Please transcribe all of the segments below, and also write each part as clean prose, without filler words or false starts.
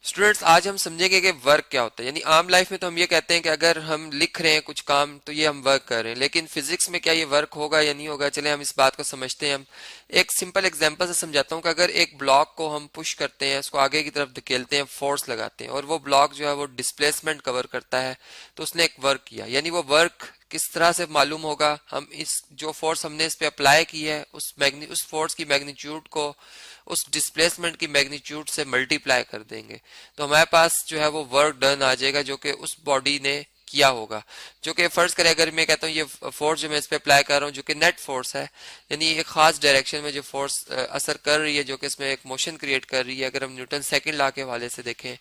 Students, आज हम समझेंगे कि वर्क क्या होता है। यानी आम लाइफ में तो हम ये कहते हैं कि अगर हम लिख रहे हैं कुछ काम तो ये हम वर्क कर रहे हैं, लेकिन फिजिक्स में क्या ये वर्क होगा या नहीं होगा, चले हम इस बात को समझते हैं। हम एक सिंपल एग्जांपल से समझाता हूँ कि अगर एक ब्लॉक को हम पुश करते हैं, उसको आगे की तरफ धकेलते हैं, फोर्स लगाते हैं और वो ब्लॉक जो है वो डिस्प्लेसमेंट कवर करता है, तो उसने एक वर्क किया। यानी वो वर्क किस तरह से मालूम होगा, हम इस जो फोर्स हमने इस पे अप्लाई की है उस फोर्स की मैग्नीट्यूड को उस डिस्प्लेसमेंट की मैग्नीट्यूड से मल्टीप्लाई कर देंगे, तो हमारे पास जो है वो वर्क डन आ जाएगा जो कि उस बॉडी ने किया होगा। जो कि फर्ज करें, अगर मैं कहता हूँ ये फोर्स जो मैं इस पे अप्लाई कर रहा हूँ जो कि नेट फोर्स है, यानी एक खास डायरेक्शन में जो फोर्स असर कर रही है, जो कि इसमें एक मोशन क्रिएट कर रही है, अगर हम न्यूटन सेकंड लॉ के हवाले से देखें,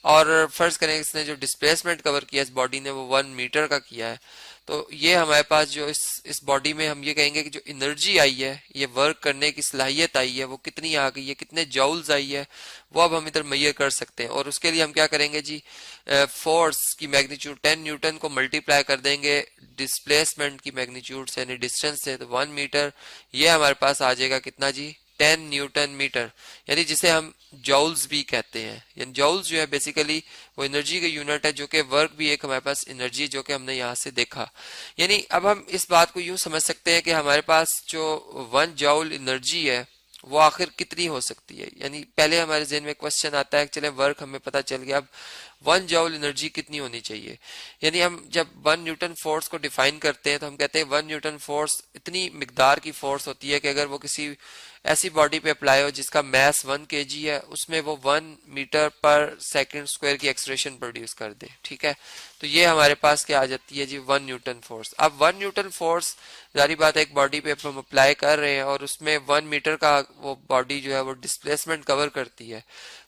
और फर्ज करें इसने जो डिस्प्लेसमेंट कवर किया इस बॉडी ने वो 1 मीटर का किया है, तो ये हमारे पास जो इस बॉडी में हम ये कहेंगे कि जो एनर्जी आई है, ये वर्क करने की सलाहियत आई है, वो कितनी आ गई है, कितने जॉउल्स आई है, वो अब हम इधर मेजर कर सकते हैं। और उसके लिए हम क्या करेंगे जी, फोर्स की मैग्नीट्यूड 10 न्यूटन को मल्टीप्लाई कर देंगे डिस्प्लेसमेंट की मैग्नीट्यूड से, यानी डिस्टेंस से, तो 1 मीटर ये हमारे पास आ जाएगा कितना जी, 10 न्यूटन मीटर। यानी जिसे हम जॉउल्स भी कहते हैं। यानी जॉउल्स जो है बेसिकली वो एनर्जी का यूनिट है, जो कि वर्क भी एक हमारे पास एनर्जी, जो कि हमने यहाँ से देखा। यानी अब हम इस बात को यूं समझ सकते हैं कि हमारे पास जो 1 जॉउल एनर्जी है वो आखिर कितनी हो सकती है। यानी पहले हमारे जहन में क्वेश्चन आता है कि चले वर्क हमें पता चल गया, अब 1 जॉउल एनर्जी कितनी होनी चाहिए। यानी हम जब 1 न्यूटन फोर्स को डिफाइन करते हैं तो हम कहते हैं 1 न्यूटन फोर्स इतनी मिकदार की फोर्स होती है कि अगर वो किसी ऐसी बॉडी पे अप्लाई हो जिसका मास 1 kg है, उसमें वो 1 मीटर पर सेकंड स्क्वायर की एक्सलेरेशन प्रोड्यूस कर दे। ठीक है, तो ये हमारे पास क्या आ जाती है जी, 1 न्यूटन फोर्स। अब 1 न्यूटन फोर्स जारी बात है एक बॉडी पे हम अप्लाई कर रहे हैं और उसमें 1 मीटर का वो बॉडी जो है वो डिस्प्लेसमेंट कवर करती है,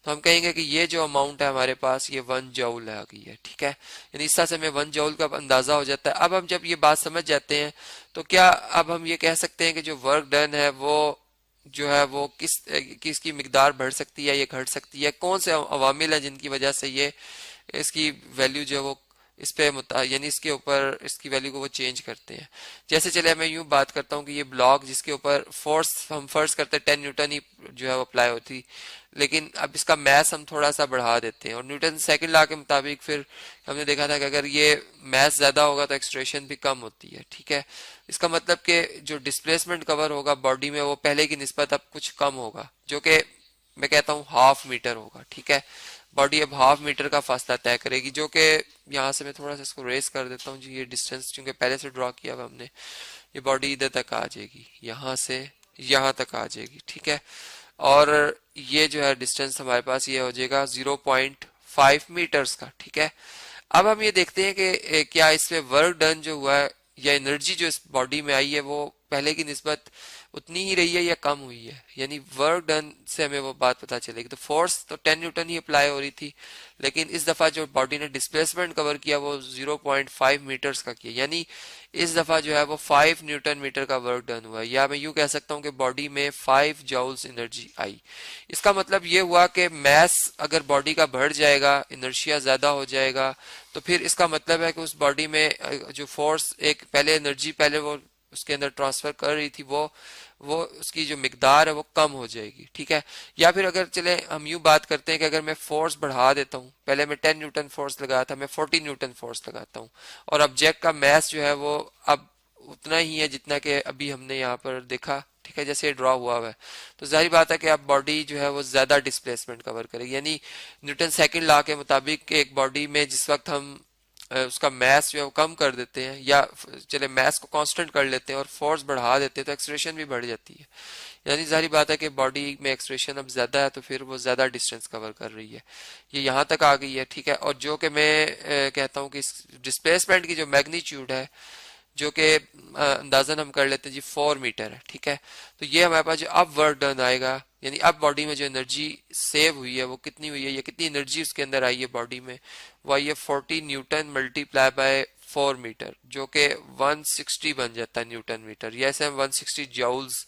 तो हम कहेंगे कि ये जो अमाउंट है हमारे पास ये 1 जॉउल आ गई है। ठीक है, यानी इस तरह से हमें 1 जॉउल का अंदाजा हो जाता है। अब हम जब ये बात समझ जाते हैं तो क्या अब हम ये कह सकते हैं कि जो वर्क डन है वो जो है वो किसकी मिकदार बढ़ सकती है, ये घट सकती है, कौन से अवामिल है जिनकी वजह से ये इसकी वैल्यू जो है वो इस पे यानी इसके ऊपर इसकी वैल्यू को वो चेंज करते हैं। जैसे चले मैं यूं बात करता हूँ कि ये ब्लॉक जिसके ऊपर फोर्स हम फर्ज करते हैं 10 न्यूटन ही जो है वो अप्लाई होती, लेकिन अब इसका मैस हम थोड़ा सा बढ़ा देते हैं और न्यूटन सेकंड लॉ के मुताबिक फिर हमने देखा था कि अगर ये मैस ज्यादा होगा तो एक्सट्रेशन भी कम होती है। ठीक है, इसका मतलब कि जो डिस्प्लेसमेंट कवर होगा बॉडी में वो पहले की निस्बत अब कुछ कम होगा, जो कि मैं कहता हूँ 1/2 मीटर होगा। ठीक है, बॉडी अब 1/2 मीटर का फासला तय करेगी, जो कि यहाँ से मैं थोड़ा सा इसको रेस कर देता हूँ जी, ये डिस्टेंस चूंकि पहले से ड्रॉ किया हुआ हमने, ये बॉडी इधर तक आ जाएगी, यहाँ से यहाँ तक आ जाएगी। ठीक है, और ये जो है डिस्टेंस हमारे पास ये हो जाएगा 0.5 मीटर्स का। ठीक है, अब हम ये देखते हैं कि क्या इसमें वर्क डन जो हुआ है या एनर्जी जो इस बॉडी में आई है वो पहले की निस्बत उतनी ही रही है या कम हुई है। यानी वर्क डन से हमें वो बात पता चलेगी। तो फोर्स तो 10 न्यूटन ही अप्लाई हो रही थी, लेकिन इस दफा जो बॉडी ने डिस्प्लेसमेंट कवर किया वो 0.5 मीटर्स का किया, यानी इस दफा जो है वो 5 न्यूटन मीटर का वर्क डन हुआ, या मैं यूं कह सकता हूं कि बॉडी में 5 जॉउल्स एनर्जी आई। इसका मतलब ये हुआ कि मैस अगर बॉडी का बढ़ जाएगा, इनर्शिया ज्यादा हो जाएगा, तो फिर इसका मतलब है कि उस बॉडी में जो फोर्स एक पहले एनर्जी पहले वो उसके अंदर ट्रांसफर कर रही थी वो उसकी जो मिकदार है वो कम हो जाएगी। ठीक है, या फिर अगर चले हम यूं बात करते हैं कि अगर मैं फोर्स बढ़ा देता हूं, पहले मैं 10 न्यूटन फोर्स लगाया था, मैं 40 न्यूटन फोर्स लगाता हूं और ऑब्जेक्ट का मैस जो है वो अब उतना ही है जितना कि अभी हमने यहाँ पर देखा। ठीक है, जैसे ड्रॉ हुआ है, तो जाहिर बात है कि अब बॉडी जो है वो ज्यादा डिस्प्लेसमेंट कवर करेगी। यानी न्यूटन सेकंड लॉ के मुताबिक एक बॉडी में जिस वक्त हम उसका मैस जो है वो कम कर देते हैं, या चले मैस को कांस्टेंट कर लेते हैं और फोर्स बढ़ा देते हैं, तो एक्सलेरेशन भी बढ़ जाती है। यानी जाहिर बात है कि बॉडी में एक्सलेरेशन अब ज्यादा है तो फिर वो ज्यादा डिस्टेंस कवर कर रही है, ये यहाँ तक आ गई है। ठीक है, और जो कि मैं कहता हूँ कि डिस्प्लेसमेंट की जो मैग्नीट्यूड है, जो कि अंदाजन हम कर लेते हैं जी 4 मीटर है। ठीक है, तो ये हमारे पास जो अब वर्क डन आएगा, यानी अब बॉडी में जो एनर्जी सेव हुई है वो कितनी हुई है, या कितनी एनर्जी उसके अंदर आई है बॉडी में, वो आई है 40 न्यूटन मल्टीप्लाई बाय 4 मीटर, जो कि 160 बन जाता है न्यूटन मीटर, या ऐसे हम 160 जॉउल्स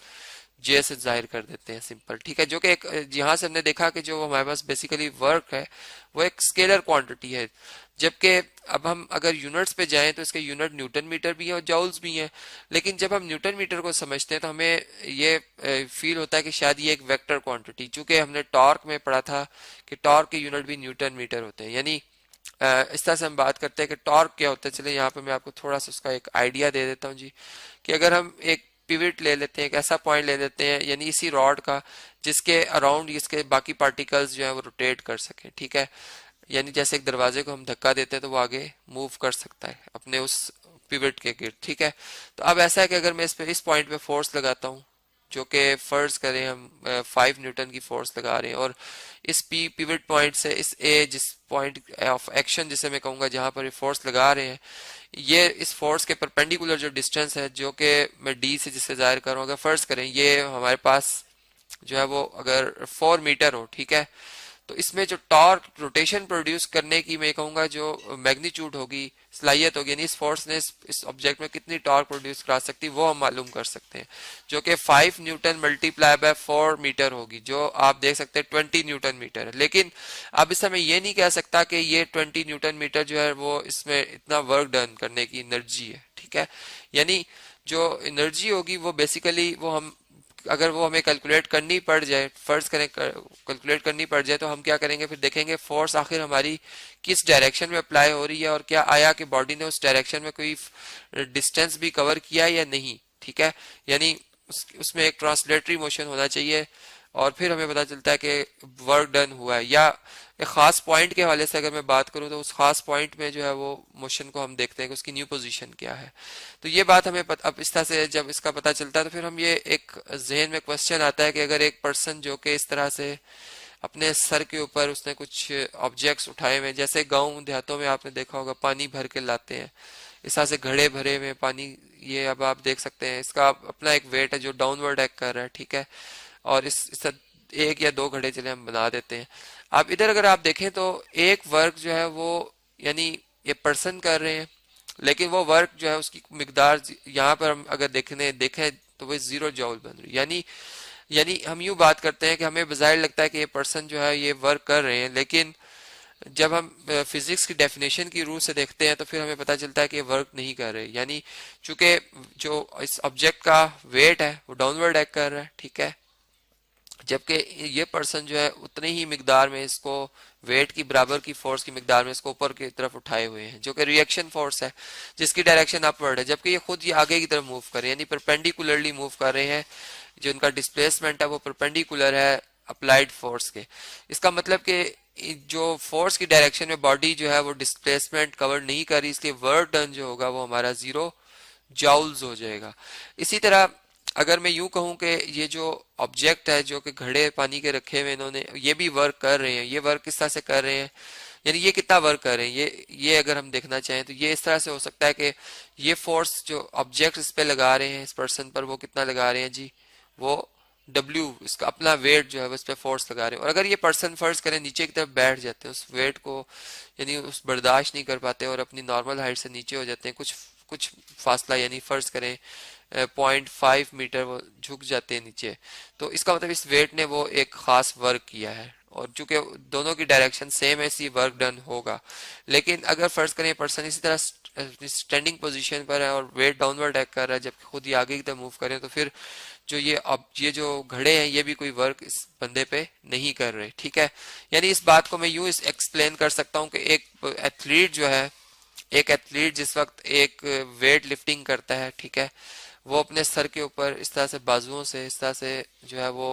जे से जाहिर कर देते हैं सिंपल, ठीक है। जो कि एक यहाँ से हमने देखा कि जो हमारे पास बेसिकली वर्क है वो एक स्केलर क्वांटिटी है, जबकि अब हम अगर यूनिट्स पे जाएं तो इसके यूनिट न्यूटन मीटर भी है और जॉल्स भी हैं। लेकिन जब हम न्यूटन मीटर को समझते हैं तो हमें ये फील होता है कि शायद ये एक वेक्टर क्वांटिटी, चूंकि हमने टॉर्क में पढ़ा था कि टॉर्क के यूनिट भी न्यूटन मीटर होते हैं। यानी इस तरह से हम बात करते हैं कि टॉर्क क्या होता है। चलिए यहाँ पे मैं आपको थोड़ा सा उसका एक आइडिया दे देता हूँ जी, कि अगर हम एक पिवट ले लेते हैं, एक ऐसा पॉइंट ले लेते हैं यानी इसी रॉड का जिसके अराउंड इसके बाकी पार्टिकल्स जो है वो रोटेट कर सके, ठीक है। यानी जैसे एक दरवाजे को हम धक्का देते हैं तो वो आगे मूव कर सकता है अपने उस पिवट के गिर्द, ठीक है। तो अब ऐसा है कि अगर मैं इस पॉइंट पे फोर्स लगाता हूँ, जो कि फर्ज करें हम 5 न्यूटन की फोर्स लगा रहे हैं, और इस पिवट पॉइंट से इस ए जिस पॉइंट ऑफ एक्शन जिसे मैं कहूंगा जहां पर ये फोर्स लगा रहे हैं, ये इस फोर्स के परपेंडिकुलर जो डिस्टेंस है जो कि मैं डी से जिससे जाहिर कर रहा हूँ, अगर फर्ज करें ये हमारे पास जो है वो अगर 4 मीटर हो, ठीक है, तो इसमें जो टॉर्क रोटेशन प्रोड्यूस करने की मैं कहूंगा जो मैग्नीट्यूड होगी, सलाहियत होगी, यानी इस फोर्स ने इस ऑब्जेक्ट में कितनी टॉर्क प्रोड्यूस करा सकती है वो हम मालूम कर सकते हैं, जो कि 5 न्यूटन मल्टीप्लाई बाय 4 मीटर होगी, जो आप देख सकते हैं 20 न्यूटन मीटर है। लेकिन अब इस समय ये नहीं कह सकता कि ये 20 न्यूटन मीटर जो है वो इसमें इतना वर्क डन करने की एनर्जी है, ठीक है। यानी जो एनर्जी होगी वो बेसिकली वो हम अगर वो हमें कैलकुलेट करनी पड़ जाए, फर्ज करें कैलकुलेट करनी पड़ जाए, तो हम क्या करेंगे, फिर देखेंगे फोर्स आखिर हमारी किस डायरेक्शन में अप्लाई हो रही है और क्या आया कि बॉडी ने उस डायरेक्शन में कोई डिस्टेंस भी कवर किया या नहीं, ठीक है। यानी उसमें एक ट्रांसलेटरी मोशन होना चाहिए और फिर हमें पता चलता है कि वर्क डन हुआ है। या एक खास पॉइंट के हवाले से अगर मैं बात करूं तो उस खास पॉइंट में जो है वो मोशन को हम देखते हैं कि उसकी न्यू पोजीशन क्या है। तो ये बात हमें अब इस तरह से जब इसका पता चलता है तो फिर हम ये एक जहन में क्वेश्चन आता है कि अगर एक पर्सन जो कि इस तरह से अपने सर के ऊपर उसने कुछ ऑब्जेक्ट्स उठाए हुए, जैसे गांव देहातों में आपने देखा होगा पानी भर के लाते हैं, इस तरह से घड़े भरे में पानी, ये अब आप देख सकते हैं इसका अपना एक वेट है जो डाउनवर्ड एक्ट कर रहा है, ठीक है। और इस एक या दो घड़े चले हम बना देते हैं। अब इधर अगर आप देखें तो एक वर्क जो है वो यानी ये पर्सन कर रहे हैं, लेकिन वो वर्क जो है उसकी मिकदार यहाँ पर हम अगर देखें तो वो 0 जॉउल बन रही है। यानी हम यूं बात करते हैं कि हमें बज़ाहिर लगता है कि ये पर्सन जो है ये वर्क कर रहे हैं, लेकिन जब हम फिजिक्स की डेफिनेशन की रूह से देखते हैं तो फिर हमें पता चलता है कि ये वर्क नहीं कर रहे। यानी चूंकि जो इस ऑब्जेक्ट का वेट है वो डाउनवर्ड एक्ट कर रहा है, ठीक है, जबकि ये पर्सन जो है उतने ही मिकदार में इसको वेट की बराबर की फोर्स की मिकदार में इसको ऊपर की तरफ उठाए हुए हैं, जो कि रिएक्शन फोर्स है जिसकी डायरेक्शन अपवर्ड है, जबकि ये खुद ये आगे की तरफ मूव कर रहे हैं, यानी परपेंडिकुलरली मूव कर रहे हैं। जो इनका डिस्प्लेसमेंट है वो परपेंडिकुलर है अप्लाइड फोर्स के। इसका मतलब कि जो फोर्स की डायरेक्शन में बॉडी जो है वो डिस्प्लेसमेंट कवर नहीं कर रही, इसलिए वर्क डन जो होगा वो हमारा 0 जॉउल्स हो जाएगा। इसी तरह अगर मैं यूं कहूं कि ये जो ऑब्जेक्ट है जो कि घड़े पानी के रखे हुए इन्होंने ये भी वर्क कर रहे हैं, ये वर्क किस तरह से कर रहे हैं, यानी ये कितना वर्क कर रहे हैं, ये अगर हम देखना चाहें तो ये इस तरह से हो सकता है कि ये फोर्स जो ऑब्जेक्ट इस पे लगा रहे हैं इस पर्सन पर वो कितना लगा रहे हैं जी, वो W इसका अपना वेट जो है वो इस पे फोर्स लगा रहे हैं। और अगर ये पर्सन फर्ज करें नीचे की तरफ बैठ जाते हैं उस वेट को यानी उस बर्दाश्त नहीं कर पाते और अपनी नॉर्मल हाइट से नीचे हो जाते हैं कुछ कुछ फासला, यानी फर्ज करें 0.5 मीटर वो झुक जाते हैं नीचे, तो इसका मतलब इस वेट ने वो एक खास वर्क किया है और चूंकि दोनों की डायरेक्शन सेम है इसी वर्क डन होगा। लेकिन अगर फर्ज करें पर्सन इसी तरह स्टैंडिंग पोजीशन पर है और वेट डाउनवर्ड एक्ट कर रहा है जबकि खुद ही आगे की तरफ मूव करें, तो फिर जो ये जो घड़े हैं ये भी कोई वर्क इस बंदे पे नहीं कर रहे, ठीक है। यानी इस बात को मैं यूं एक्सप्लेन कर सकता हूं कि एक एथलीट जो है, एक एथलीट जिस वक्त एक वेट लिफ्टिंग करता है, ठीक है, वो अपने सर के ऊपर इस तरह से बाजुओं से इस तरह से जो है वो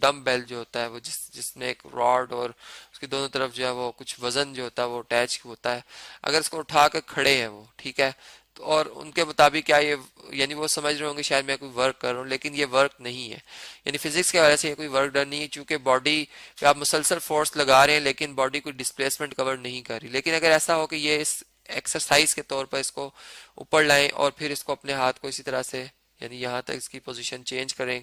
डम बेल जो होता है वो जिसमें एक रॉड और उसकी दोनों तरफ जो है वो कुछ वजन जो होता है वो अटैच होता है, अगर इसको उठा कर खड़े हैं वो, ठीक है, तो और उनके मुताबिक क्या ये यानी वो समझ रहे होंगे शायद मैं कोई वर्क कर रहा हूँ, लेकिन ये वर्क नहीं है। यानी फिजिक्स के वजह से ये कोई वर्क डन नहीं है, चूंकि बॉडी पे आप मुसलसल फोर्स लगा रहे हैं लेकिन बॉडी कोई डिस्प्लेसमेंट कवर नहीं कर रही। लेकिन अगर ऐसा हो कि ये इस एक्सरसाइज के तौर पर इसको ऊपर लाएं और फिर इसको अपने हाथ को इसी तरह से यानी यहाँ तक इसकी पोजीशन चेंज करें,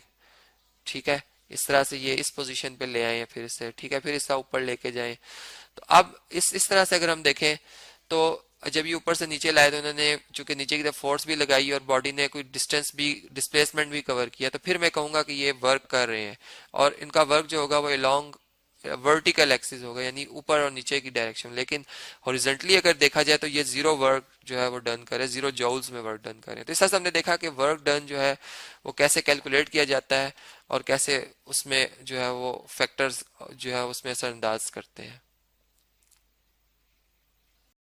ठीक है, इस तरह से ये इस पोजीशन पे ले आए फिर इससे, ठीक है, फिर इसका ऊपर लेके जाएं, तो अब इस तरह से अगर हम देखें तो जब ये ऊपर से नीचे लाए तो उन्होंने चूंकि नीचे की तरफ फोर्स भी लगाई और बॉडी ने कोई डिस्टेंस भी डिस्प्लेसमेंट भी कवर किया, तो फिर मैं कहूंगा कि ये वर्क कर रहे हैं। और इनका वर्क जो होगा वो अलोंग वर्टिकल एक्सिस होगा, यानी ऊपर और नीचे की डायरेक्शन। लेकिन हॉरिजॉन्टली अगर देखा जाए तो ये जीरो वर्क जो है वो डन करे, जीरो जॉल्स में वर्क डन करे। तो इस तरह से हमने देखा कि वर्क डन जो है वो कैसे कैलकुलेट किया जाता है और कैसे उसमें जो है वो फैक्टर्स जो है उसमें असरअंदाज करते हैं।